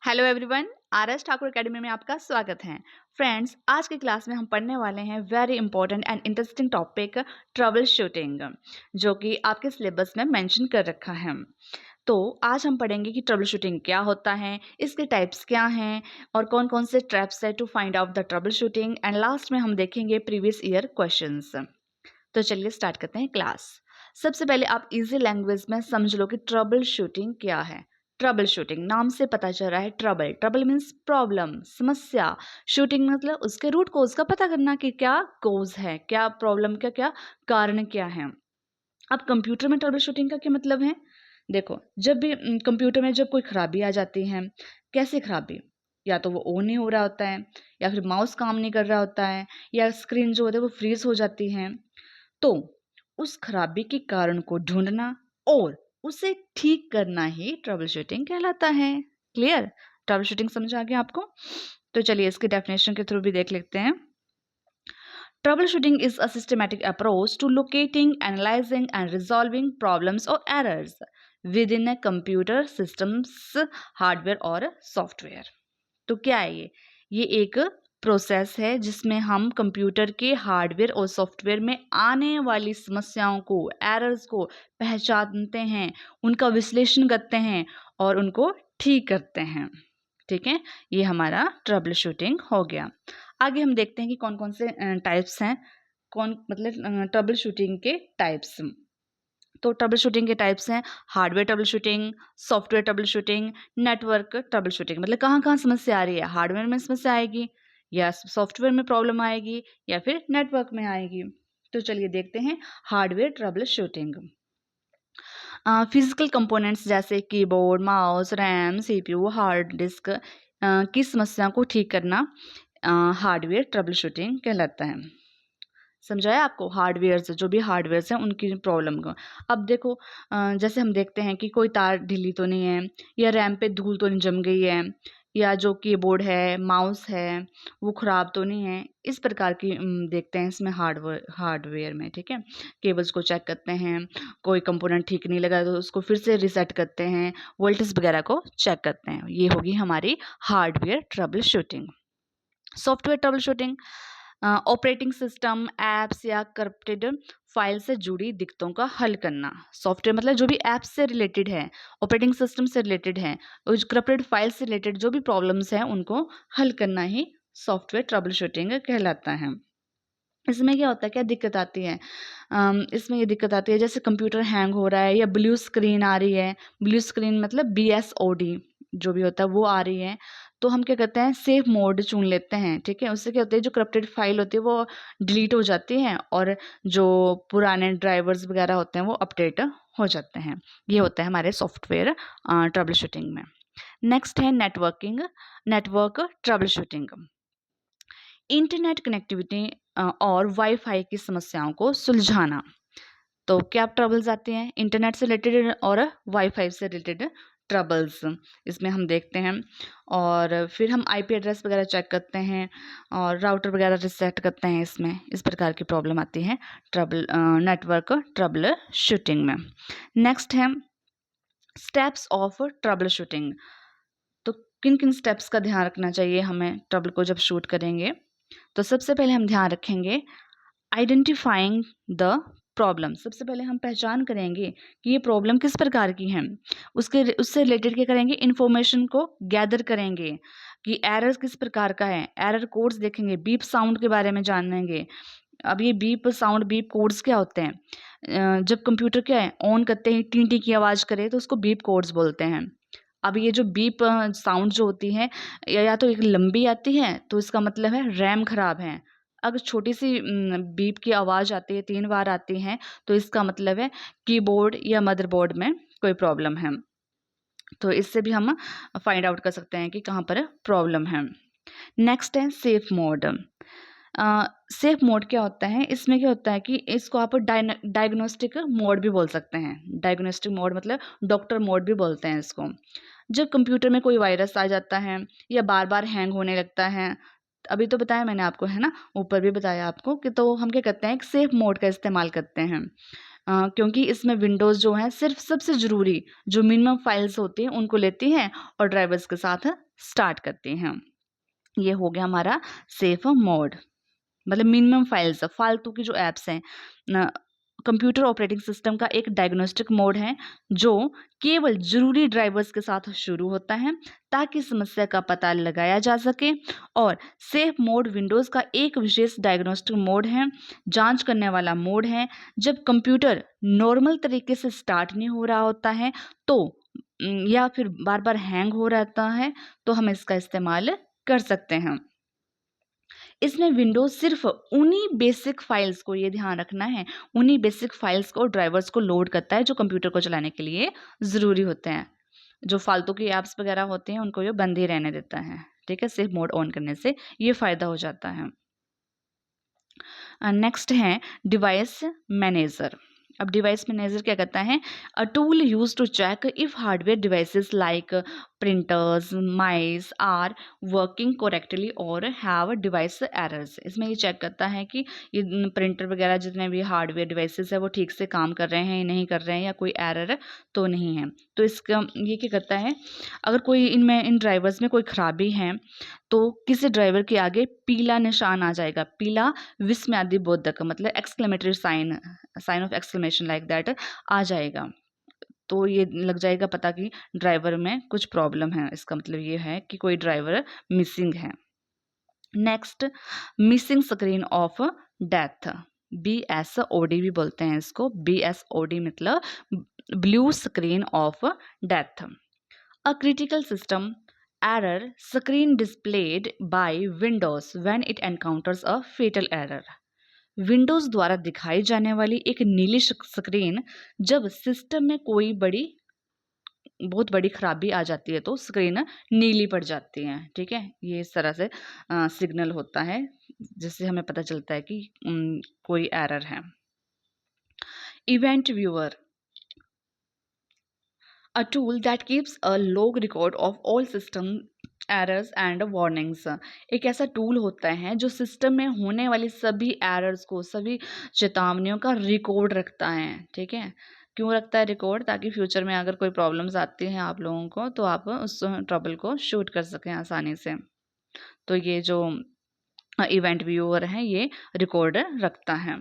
Hello everyone, RS. Thakur academy में आपका स्वागत है। फ्रेंड्स, आज की क्लास में हम पढ़ने वाले हैं very important and interesting topic trouble shooting, जो कि आपके सिलेबस में मेंशन कर रखा है। तो आज हम पढ़ेंगे कि ट्रबल शूटिंग क्या होता है, इसके टाइप्स क्या हैं और कौन-कौन से ट्रैप्स है to find out the troubleshooting and last में हम देखेंगे प्रीवियस ईयर क्वेश्चंस। तो चलिए स्टार्ट करते हैं क्लास। सबसे पहले आप इजी लैंग्वेज में समझ लो कि ट्रबल शूटिंग क्या है। ट्रबल शूटिंग नाम से पता चल रहा है, ट्रबल ट्रबल मीन्स प्रॉब्लम, समस्या। शूटिंग मतलब उसके रूट कोज का पता करना कि क्या कोज है, क्या प्रॉब्लम का क्या कारण क्या है। अब कंप्यूटर में ट्रबल शूटिंग का क्या मतलब है? देखो, जब भी कंप्यूटर में जब कोई खराबी आ जाती है, कैसे खराबी? या तो वो ऑन नहीं हो रहा होता है, या फिर माउस काम नहीं कर रहा होता है, या स्क्रीन जो होता है वो फ्रीज हो जाती है। तो उस खराबी के कारण को ढूंढना और उसे ठीक करना ही ट्रबल शूटिंग कहलाता है। क्लियर? ट्रबल शूटिंग समझ आ गया आपको? तो चलिए इसकी डेफिनेशन के थ्रू भी देख लेते हैं। Troubleshooting is a systematic approach to locating, analyzing, and resolving problems or errors within a computer systems, hardware और सॉफ्टवेयर। तो क्या है ये एक प्रोसेस है जिसमें हम कंप्यूटर के हार्डवेयर और सॉफ्टवेयर में आने वाली समस्याओं को, एरर्स को पहचानते हैं, उनका विश्लेषण करते हैं और उनको ठीक करते हैं। ठीक है, ये हमारा ट्रबल शूटिंग हो गया। आगे हम देखते हैं कि कौन कौन से टाइप्स हैं, कौन मतलब ट्रबल शूटिंग के टाइप्स। तो ट्रबल शूटिंग के टाइप्स हैं hardware trouble shooting, software trouble shooting, network trouble shooting. मतलब कहाँ कहाँ समस्या आ रही है, हार्डवेयर में समस्या आएगी या सॉफ्टवेयर में प्रॉब्लम आएगी या फिर नेटवर्क में आएगी। तो चलिए देखते हैं hardware trouble shooting. Physical components जैसे keyboard, mouse, RAM, CPU, hard disk की समस्या को ठीक करना हार्डवेयर ट्रबल शूटिंग कहलाता है। समझाया आपको? हार्डवेयर से जो भी हार्डवेयर हैं उनकी प्रॉब्लम को। अब देखो, जैसे हम देखते हैं कि कोई तार ढीली तो नहीं है, या रैम पे धूल तो नहीं जम गई है, या जो कीबोर्ड है, माउस है, वो ख़राब तो नहीं है। इस प्रकार की देखते हैं इसमें हार्डवेयर में। ठीक है, केबल्स को चेक करते हैं, कोई कंपोनेंट ठीक नहीं लगा तो उसको फिर से रीसेट करते हैं, वोल्टेज वगैरह को चेक करते हैं। ये होगी हमारी hardware trouble shooting. Software trouble shooting operating system, apps या करप्टेड फाइल से जुड़ी दिक्कतों का हल करना। सॉफ्टवेयर मतलब जो भी ऐप्स से रिलेटेड है, ऑपरेटिंग सिस्टम से रिलेटेड है, उस करप्टेड फाइल से रिलेटेड जो भी प्रॉब्लम्स हैं उनको हल करना ही सॉफ्टवेयर ट्रबल शूटिंग कहलाता है। इसमें क्या होता है, क्या दिक्कत आती है? इसमें ये दिक्कत आती है जैसे कंप्यूटर हैंग हो रहा है या ब्लू स्क्रीन आ रही है। ब्लू स्क्रीन मतलब BSOD जो भी होता है वो आ रही है। तो हम क्या करते हैं, सेव मोड चुन लेते हैं। ठीक है, उससे क्या होता है, जो करप्टेड फाइल होती है वो डिलीट हो जाती है और जो पुराने ड्राइवर्स वगैरह होते हैं वो अपडेट हो जाते हैं। ये होता है हमारे सॉफ्टवेयर ट्रबल शूटिंग में। नेक्स्ट है network trouble shooting. Internet connectivity और वाईफाई की समस्याओं को सुलझाना। तो क्या ट्रबल्स आते हैं इंटरनेट से रिलेटेड और वाईफाई से रिलेटेड ट्रबल्स, इसमें हम देखते हैं। और फिर हम IP एड्रेस वगैरह चेक करते हैं और राउटर वगैरह रिसेट करते हैं। इसमें इस प्रकार की प्रॉब्लम आती है ट्रबल नेटवर्क ट्रबल शूटिंग में। नेक्स्ट है स्टेप्स ऑफ ट्रबल शूटिंग। तो किन किन स्टेप्स का ध्यान रखना चाहिए हमें ट्रबल को जब शूट करेंगे? तो सबसे पहले हम ध्यान रखेंगे आइडेंटिफाइंग द प्रॉब्लम। सबसे पहले हम पहचान करेंगे कि ये प्रॉब्लम किस प्रकार की है। उससे रिलेटेड क्या करेंगे, इन्फॉर्मेशन को गैदर करेंगे कि एरर किस प्रकार का है। एरर कोड्स देखेंगे, बीप साउंड के बारे में जानेंगे। अब ये बीप साउंड, बीप कोड्स क्या होते हैं? जब कंप्यूटर क्या है ऑन करते ही टी टी की आवाज़ करे तो उसको बीप कोड्स बोलते हैं। अब ये जो बीप साउंड जो होती है, या तो एक लंबी आती है तो इसका मतलब है रैम खराब है। अगर छोटी सी बीप की आवाज़ आती है, 3 बार आती है, तो इसका मतलब है कीबोर्ड या मदरबोर्ड में कोई प्रॉब्लम है। तो इससे भी हम फाइंड आउट कर सकते हैं कि कहाँ पर प्रॉब्लम है। नेक्स्ट है सेफ मोड। सेफ मोड क्या होता है? इसमें क्या होता है कि इसको आप डायग्नोस्टिक मोड भी बोल सकते हैं। डायग्नोस्टिक मोड मतलब डॉक्टर मोड भी बोलते हैं इसको। जब कंप्यूटर में कोई वायरस आ जाता है या बार बार हैंग होने लगता है, अभी तो बताया मैंने आपको, है ना, ऊपर भी बताया आपको कि तो हम क्या करते हैं, एक सेफ मोड का इस्तेमाल करते हैं। क्योंकि इसमें विंडोज़ जो है सिर्फ सबसे ज़रूरी जो मिनिमम फाइल्स होती हैं उनको लेती हैं और ड्राइवर्स के साथ स्टार्ट करते हैं। ये हो गया हमारा सेफ मोड, मतलब मिनिमम फाइल्स, फालतू की जो ऐप्स हैं न, कंप्यूटर ऑपरेटिंग सिस्टम का एक डायग्नोस्टिक मोड है जो केवल जरूरी ड्राइवर्स के साथ शुरू होता है ताकि समस्या का पता लगाया जा सके। और सेफ मोड विंडोज़ का एक विशेष डायग्नोस्टिक मोड है, जांच करने वाला मोड है। जब कंप्यूटर नॉर्मल तरीके से स्टार्ट नहीं हो रहा होता है तो या फिर बार बार हैंग हो रहता है तो हम इसका इस्तेमाल कर सकते हैं। इसमें विंडोज़ सिर्फ उन्हीं बेसिक फाइल्स को, ये ध्यान रखना है, उन्हीं बेसिक फाइल्स को, ड्राइवर्स को लोड करता है जो कंप्यूटर को चलाने के लिए ज़रूरी होते हैं। जो फालतू की ऐप्स वगैरह होते हैं उनको ये बंद ही रहने देता है। ठीक है, सेफ मोड ऑन करने से ये फ़ायदा हो जाता है। नेक्स्ट है डिवाइस मैनेजर। अब डिवाइस मैनेजर क्या करता है? A tool use to check if hardware devices like printers, mice are working correctly और हैव डिवाइस एरर्स। इसमें ये चेक करता है कि ये प्रिंटर वगैरह जितने भी हार्डवेयर डिवाइसेस है वो ठीक से काम कर रहे हैं या नहीं कर रहे हैं, या कोई एरर तो नहीं है। तो इसका ये क्या करता है, अगर कोई इन ड्राइवर्स में कोई खराबी है तो किसी ड्राइवर के आगे पीला निशान आ जाएगा, पीला विस्मयादिबोधक, मतलब exclamatory sign, sign of exclamation like that आ जाएगा। तो ये लग जाएगा पता कि ड्राइवर में कुछ प्रॉब्लम है, इसका मतलब ये है कि कोई ड्राइवर मिसिंग है। Next, missing screen of death, BSOD भी बोलते हैं इसको। BSOD मतलब blue screen of death. A critical system error screen displayed by Windows when it encounters a fatal error. Windows द्वारा दिखाई जाने वाली एक नीली स्क्रीन जब सिस्टम में कोई बहुत बड़ी खराबी आ जाती है तो स्क्रीन नीली पड़ जाती है। ठीक है, ये इस तरह से सिग्नल होता है जिससे हमें पता चलता है कि कोई एरर है। Event viewer, a tool that keeps a log record of all system errors and warnings. एक ऐसा टूल होता है जो सिस्टम में होने वाली सभी एरर्स को, सभी चेतावनियों का रिकॉर्ड रखता है। ठीक है, क्यों रखता है रिकॉर्ड? ताकि फ्यूचर में अगर कोई प्रॉब्लम्स आती हैं आप लोगों को तो आप उस ट्रबल को शूट कर सकें आसानी से। तो ये जो इवेंट व्यूअर है ये रिकॉर्ड रखता है।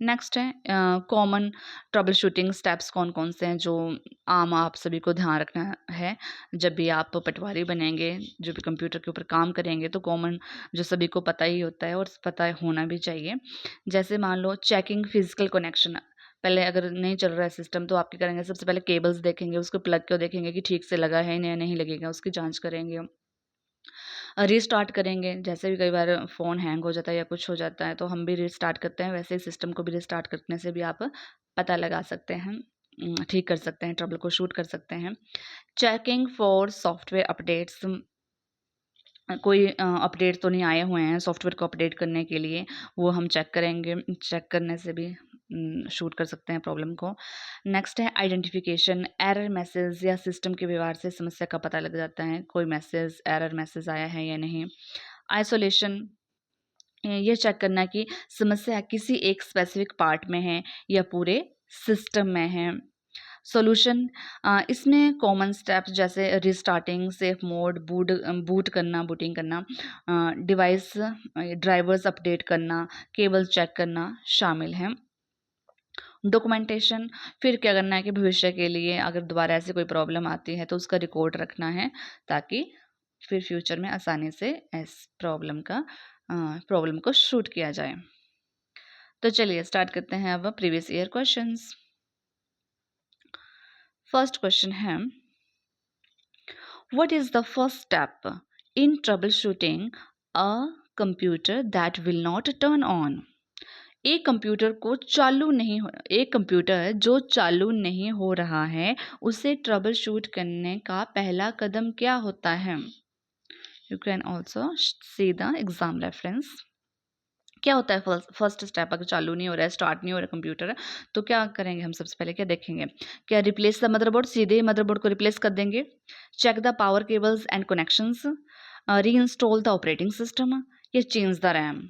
नेक्स्ट है कॉमन ट्रबल शूटिंग स्टेप्स, कौन कौन से हैं जो आम आप सभी को ध्यान रखना है जब भी आप पटवारी बनेंगे, जो भी कंप्यूटर के ऊपर काम करेंगे, तो कॉमन जो सभी को पता ही होता है और पता होना भी चाहिए। जैसे मान लो चेकिंग फिजिकल कनेक्शन, पहले अगर नहीं चल रहा है सिस्टम तो आप क्या करेंगे, सबसे पहले केबल्स देखेंगे, उसको प्लग को देखेंगे कि ठीक से लगा है या नहीं लगेगा, उसकी जाँच करेंगे। रीस्टार्ट करेंगे, जैसे भी कई बार फ़ोन हैंग हो जाता है या कुछ हो जाता है तो हम भी रीस्टार्ट करते हैं, वैसे ही सिस्टम को भी रीस्टार्ट करने से भी आप पता लगा सकते हैं, ठीक कर सकते हैं, ट्रबल को शूट कर सकते हैं। चेकिंग फॉर सॉफ्टवेयर अपडेट्स, कोई अपडेट तो नहीं आए हुए हैं सॉफ्टवेयर को अपडेट करने के लिए, वो हम चेक करेंगे, चेक करने से भी शूट कर सकते हैं प्रॉब्लम को। नेक्स्ट है आइडेंटिफिकेशन, एरर मैसेज या सिस्टम के व्यवहार से समस्या का पता लग जाता है, कोई मैसेज, एरर मैसेज आया है या नहीं। आइसोलेशन, ये चेक करना कि समस्या किसी एक स्पेसिफिक पार्ट में है या पूरे सिस्टम में है। सॉल्यूशन, इसमें कॉमन स्टेप्स जैसे रिस्टार्टिंग, सेफ मोड, बूटिंग करना, डिवाइस ड्राइवर्स अपडेट करना, केबल चेक करना शामिल है। डॉक्यूमेंटेशन, फिर क्या करना है कि भविष्य के लिए अगर दोबारा ऐसी कोई प्रॉब्लम आती है तो उसका रिकॉर्ड रखना है ताकि फिर फ्यूचर में आसानी से इस प्रॉब्लम को शूट किया जाए। तो चलिए स्टार्ट करते हैं अब previous year questions. First question है, what is the first step in trouble shooting a computer that will not turn on? एक कंप्यूटर जो चालू नहीं हो रहा है उसे ट्रबल शूट करने का पहला कदम क्या होता है? You can also see the exam reference. क्या होता है फर्स्ट स्टेप? अगर चालू नहीं हो रहा है, स्टार्ट नहीं हो रहा है कंप्यूटर, तो क्या करेंगे हम? सबसे पहले क्या देखेंगे? क्या रिप्लेस द मदरबोर्ड, सीधे मदरबोर्ड को रिप्लेस कर देंगे। Check the power cables and connections, reinstall the operating system या चेंज द रैम।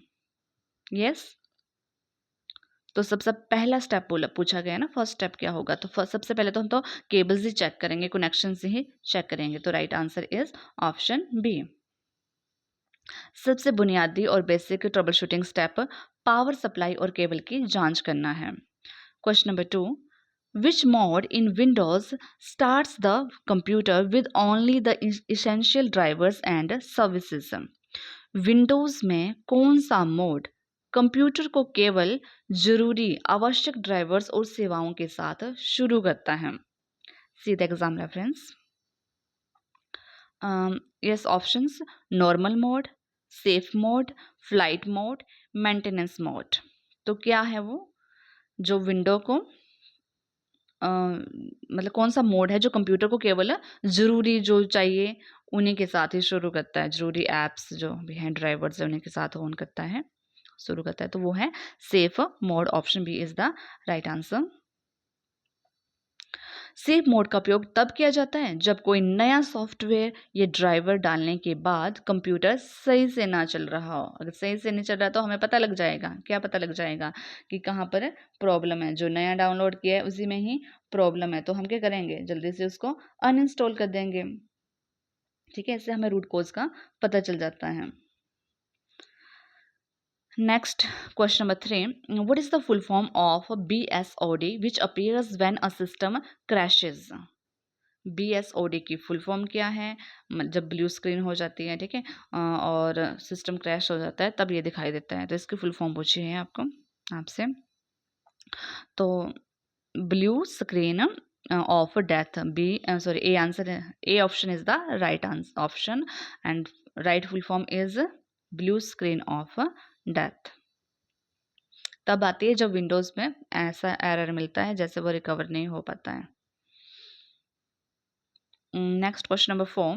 यस, तो सबसे पहला स्टेप बोला पूछा गया ना, फर्स्ट स्टेप क्या होगा, तो सबसे पहले तो हम तो केबल्स ही चेक करेंगे, कनेक्शन से ही चेक करेंगे। तो right answer is option B. सबसे बुनियादी और basic trouble shooting step power supply और केबल की जांच करना है। Question number 2, which mode in Windows starts the computer with only the essential drivers and services? Windows में कौन सा मोड कंप्यूटर को केवल जरूरी आवश्यक ड्राइवर्स और सेवाओं के साथ शुरू करता है? See the exam reference. Yes options, normal mode, safe mode, flight mode, maintenance mode. तो क्या है वो जो विंडो को मतलब कौन सा मोड है जो कंप्यूटर को केवल ज़रूरी जो चाहिए उन्हीं के साथ ही शुरू करता है, ज़रूरी ऐप्स जो भी हैं ड्राइवर्स उन्हीं के साथ ऑन करता है, शुरू करता है, तो वो है safe mode. Option B is the right answer. Safe mode का उपयोग तब किया जाता है जब कोई नया सॉफ्टवेयर या ड्राइवर डालने के बाद कंप्यूटर सही से ना चल रहा हो। अगर सही से नहीं चल रहा तो हमें पता लग जाएगा, क्या पता लग जाएगा कि कहाँ पर प्रॉब्लम है। जो नया डाउनलोड किया है उसी में ही प्रॉब्लम है, तो हम क्या करेंगे, जल्दी से उसको अनइंस्टॉल कर देंगे। ठीक है, इससे हमें रूट कोज का पता चल जाता है। Next, question number 3. What is the full form of BSOD which appears when a system crashes? BSOD की फुल फॉर्म क्या है? जब ब्लू स्क्रीन हो जाती है, ठीक है, और सिस्टम क्रैश हो जाता है तब ये दिखाई देता है। तो इसकी फुल फॉर्म पूछी है आपसे। तो blue screen of death, A answer है, A option is the right answer option and right full form is blue screen of death. तब आती है जब विंडोज़ में ऐसा एरर मिलता है जैसे वो रिकवर नहीं हो पाता है। Next question number 4,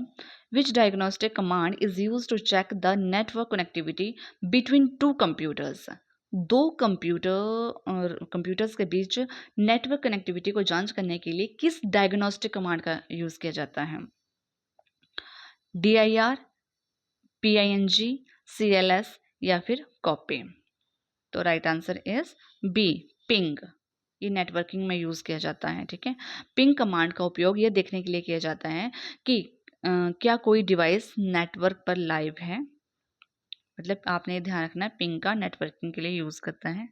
which diagnostic command is use to check the network connectivity between two computers? दो कंप्यूटर्स के बीच नेटवर्क कनेक्टिविटी को जांच करने के लिए किस डायग्नोस्टिक कमांड का यूज किया जाता है? DIR, PING, CLS या फिर कॉपी? तो right answer is B, ping. ये नेटवर्किंग में यूज़ किया जाता है, ठीक है। पिंग कमांड का उपयोग ये देखने के लिए किया जाता है कि क्या कोई डिवाइस नेटवर्क पर लाइव है। मतलब आपने ये ध्यान रखना है, पिंग का नेटवर्किंग के लिए यूज़ करता है।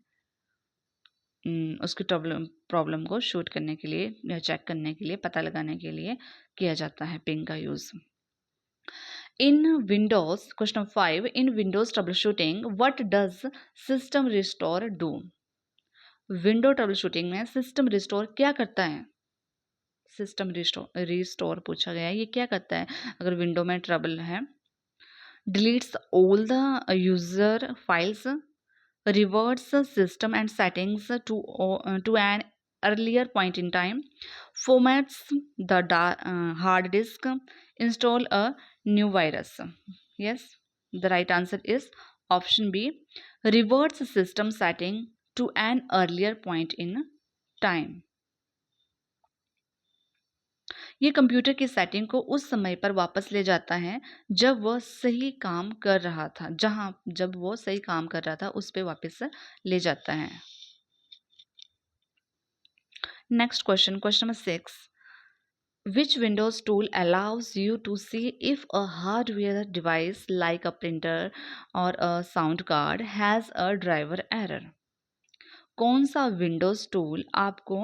उसकी प्रॉब्लम को शूट करने के लिए या चेक करने के लिए, पता लगाने के लिए किया जाता है पिंग का use. In Windows, question 5, in Windows troubleshooting, what does system restore do? Window trouble shooting में सिस्टम रिस्टोर क्या करता है? सिस्टम रिस्टोर पूछा गया है, ये क्या करता है अगर विंडो में ट्रबल है? Deletes all the user files, reverts system and settings to an earlier point in time, formats the hard disk, install a new virus. Yes, the right answer is option B, reverts system setting to an earlier point in time. ये computer की setting को उस समय पर वापस ले जाता है जब वह सही काम कर रहा था, जब वो सही काम कर रहा था उस पे वापस ले जाता है। Next question, question number 6, which Windows tool allows you to see if a hardware device like a printer or a sound card has a driver error? कौन सा विंडोज़ टूल आपको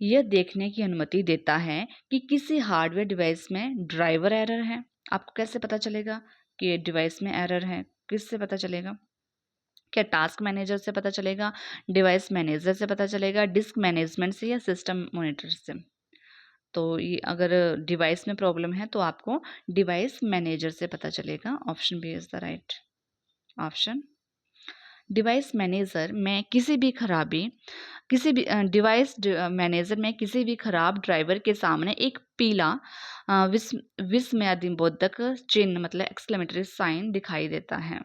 यह देखने की अनुमति देता है कि किसी हार्डवेयर डिवाइस में ड्राइवर एरर है? आपको कैसे पता चलेगा कि डिवाइस में एरर है? किससे पता चलेगा? क्या टास्क मैनेजर से पता चलेगा, डिवाइस मैनेजर से पता चलेगा, डिस्क मैनेजमेंट से या सिस्टम मॉनिटर से? तो ये अगर डिवाइस में प्रॉब्लम है तो आपको डिवाइस मैनेजर से पता चलेगा। Option B is the right option. Device manager में किसी भी डिवाइस मैनेजर में किसी भी खराब ड्राइवर के सामने एक पीला विस्मयादिबोधक चिन्ह मतलब एक्सक्लेमेटरी साइन दिखाई देता है,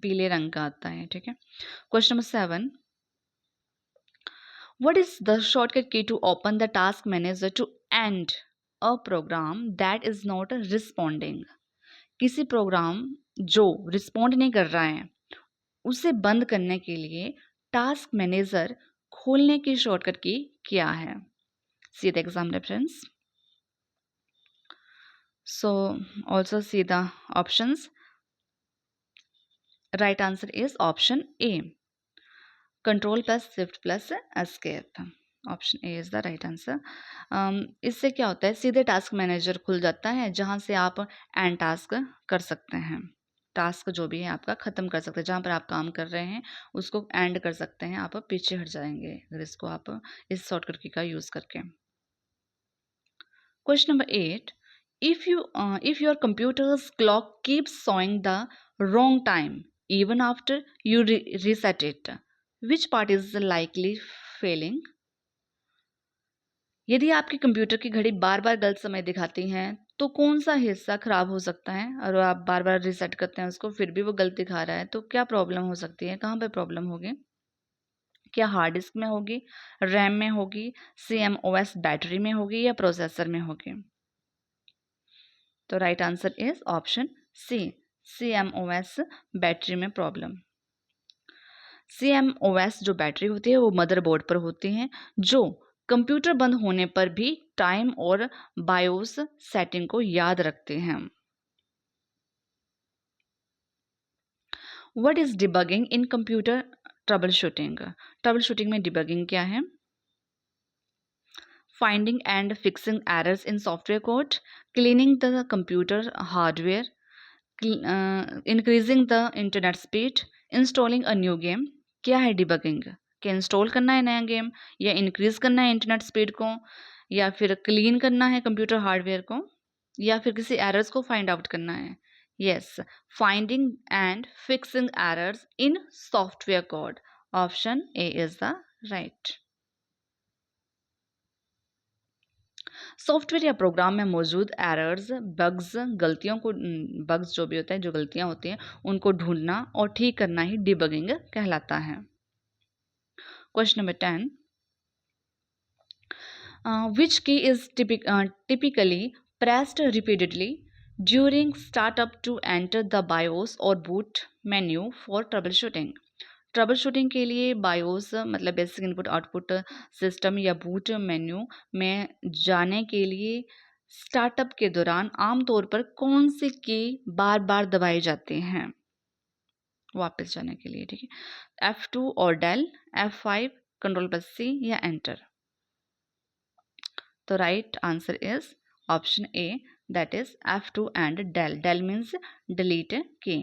पीले रंग का आता है, ठीक है। Question number 7, what is the shortcut key to open the task manager to end a program that is not responding? किसी प्रोग्राम जो रिस्पॉन्ड नहीं कर रहा है उसे बंद करने के लिए टास्क मैनेजर खोलने की शॉर्टकट की क्या है? See the exam reference. So also see the options. Right answer is option A. Control plus shift plus escape. Option A is the right answer. इससे क्या होता है, सीधे टास्क मैनेजर खुल जाता है जहाँ से आप एंड टास्क कर सकते हैं। टास्क जो भी है आपका ख़त्म कर सकते हैं, जहाँ पर आप काम कर रहे हैं उसको एंड कर सकते हैं, आप पीछे हट जाएंगे अगर इसको आप इस शॉर्टकट की का यूज़ करके। Question number 8. If your computer's clock keeps showing the wrong time even after you reset it, which part is likely failing? यदि आपके कंप्यूटर की घड़ी बार बार गलत समय दिखाती है तो कौन सा हिस्सा खराब हो सकता है? और आप बार बार रिसेट करते हैं उसको फिर भी वो गलत दिखा रहा है, तो क्या प्रॉब्लम हो सकती है? कहाँ पे प्रॉब्लम होगी? क्या हार्ड डिस्क में होगी, रैम में होगी, CMOS बैटरी में होगी या प्रोसेसर में होगी? तो right answer is option C, CMOS battery में प्रॉब्लम। CMOS जो बैटरी होती है वो मदरबोर्ड पर होती है, जो कंप्यूटर बंद होने पर भी टाइम और बायोस सेटिंग को याद रखते हैं। What is debugging in computer trouble shooting? Trouble shooting में डिबगिंग क्या है? finding and fixing errors in software code, cleaning the computer hardware, increasing the internet speed, installing a new game। क्या है debugging? कि इंस्टॉल करना है नया game, या इंक्रीज करना है इंटरनेट स्पीड को, या फिर क्लीन करना है कंप्यूटर हार्डवेयर को, या फिर किसी एरर्स को फाइंड आउट करना है? Yes, finding and fixing errors in software code. Option A is the right. Software या प्रोग्राम में मौजूद एरर्स, बग्स, गलतियों को बग्स जो भी होते हैं, जो गलतियां होती हैं उनको ढूंढना और ठीक करना ही डिबगिंग कहलाता है। Question number 10. Which key is typically pressed repeatedly during startup to enter the BIOS or boot menu for troubleshooting? Trouble shooting के लिए बायोस मतलब बेसिक इनपुट आउटपुट सिस्टम या बूट मेन्यू में जाने के लिए स्टार्टअप के दौरान आमतौर पर कौन सी की बार बार दबाई जाती हैं वापस जाने के लिए? ठीक है, F2 और डेल, F5, Ctrl+C या एंटर? तो right answer is option A, that is F2 and del. Del means delete key.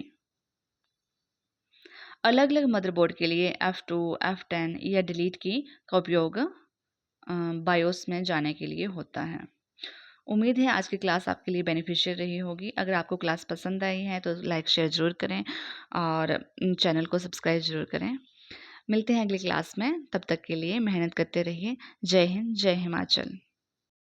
अलग अलग मदरबोर्ड के लिए F2, F10 या डिलीट की का उपयोग बायोस में जाने के लिए होता है। उम्मीद है आज की क्लास आपके लिए बेनिफिशियल रही होगी। अगर आपको क्लास पसंद आई है तो लाइक शेयर ज़रूर करें और चैनल को सब्सक्राइब ज़रूर करें। मिलते हैं अगली क्लास में, तब तक के लिए मेहनत करते रहिए। जय हिंद, जय हिमाचल।